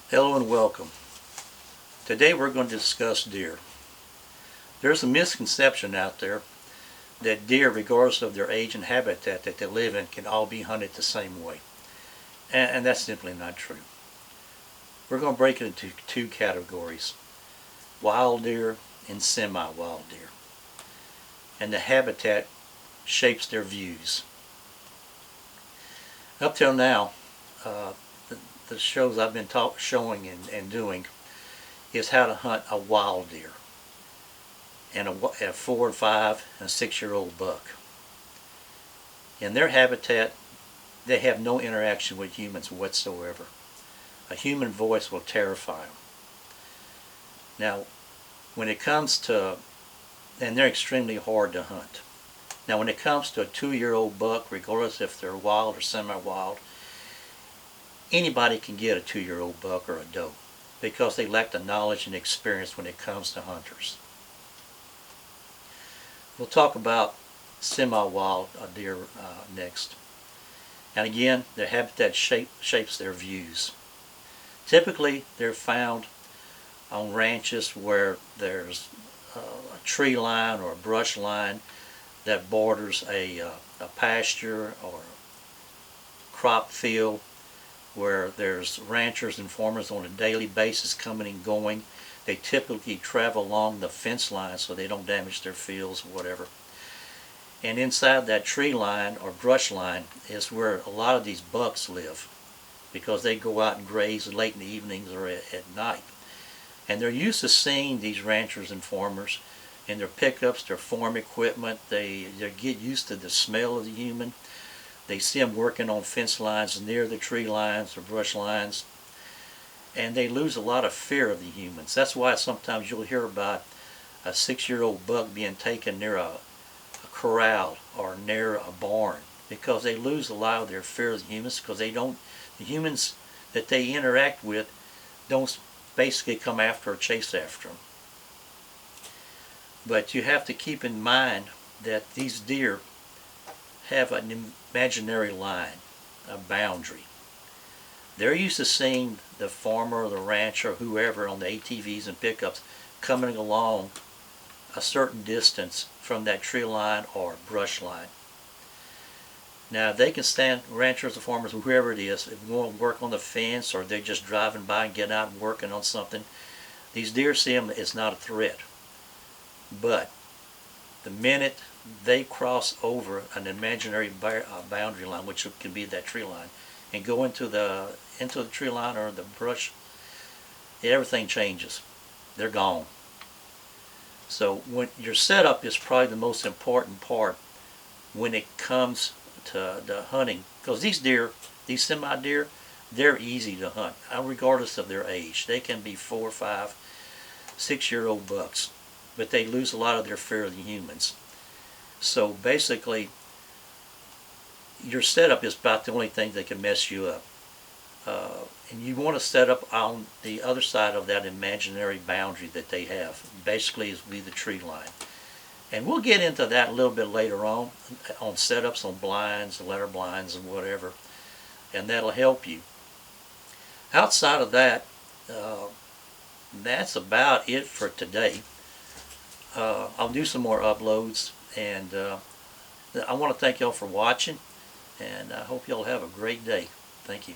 Hello and welcome. Today we're going to discuss deer. There's a misconception out there that deer, regardless of their age and habitat that they live in, can all be hunted the same way. And that's simply not true. We're going to break it into two categories: wild deer and semi-wild deer. And the habitat shapes their views. Up till now, the shows I've been showing and doing is how to hunt a wild deer and a 4, 5, and 6-year-old buck. In their habitat, they have no interaction with humans whatsoever. A human voice will terrify them. Now, when it comes to, and they're extremely hard to hunt. Now, when it comes to a 2-year-old buck, regardless if they're wild or semi-wild, anybody can get a 2-year-old buck or a doe because they lack the knowledge and experience when it comes to hunters. We'll talk about semi-wild deer next. And again, their habitat shapes their views. Typically, they're found on ranches where there's a tree line or a brush line that borders a pasture or crop field, where there's ranchers and farmers on a daily basis coming and going. They typically travel along the fence line so they don't damage their fields or whatever. And inside that tree line or brush line is where a lot of these bucks live, because they go out and graze late in the evenings or at night. And they're used to seeing these ranchers and farmers in their pickups, their farm equipment. They get used to the smell of the human. They see them working on fence lines near the tree lines or brush lines, and they lose a lot of fear of the humans. That's why sometimes you'll hear about a 6-year-old buck being taken near a corral or near a barn, because they lose a lot of their fear of the humans, because the humans that they interact with don't basically come after or chase after them. But you have to keep in mind that these deer have an imaginary line, a boundary. They're used to seeing the farmer or the rancher or whoever on the ATVs and pickups coming along a certain distance from that tree line or brush line. Now, they can stand, ranchers or farmers or whoever it is, if they want to work on the fence or they're just driving by and getting out and working on something, these deer see them as not a threat. But the minute they cross over an imaginary boundary line, which can be that tree line, and go into the tree line or the brush, everything changes. They're gone. So when your setup is probably the most important part when it comes to the hunting, because these deer, these semi-deer, they're easy to hunt, regardless of their age. They can be 4, 5, 6-year-old bucks, but they lose a lot of their fear of the humans. So basically, your setup is about the only thing that can mess you up. And you want to set up on the other side of that imaginary boundary that they have. Basically, is be the tree line. And we'll get into that a little bit later on setups on blinds, letter blinds, and whatever. And that'll help you. Outside of that, that's about it for today. I'll do some more uploads, and I want to thank y'all for watching, and I hope y'all have a great day. Thank you.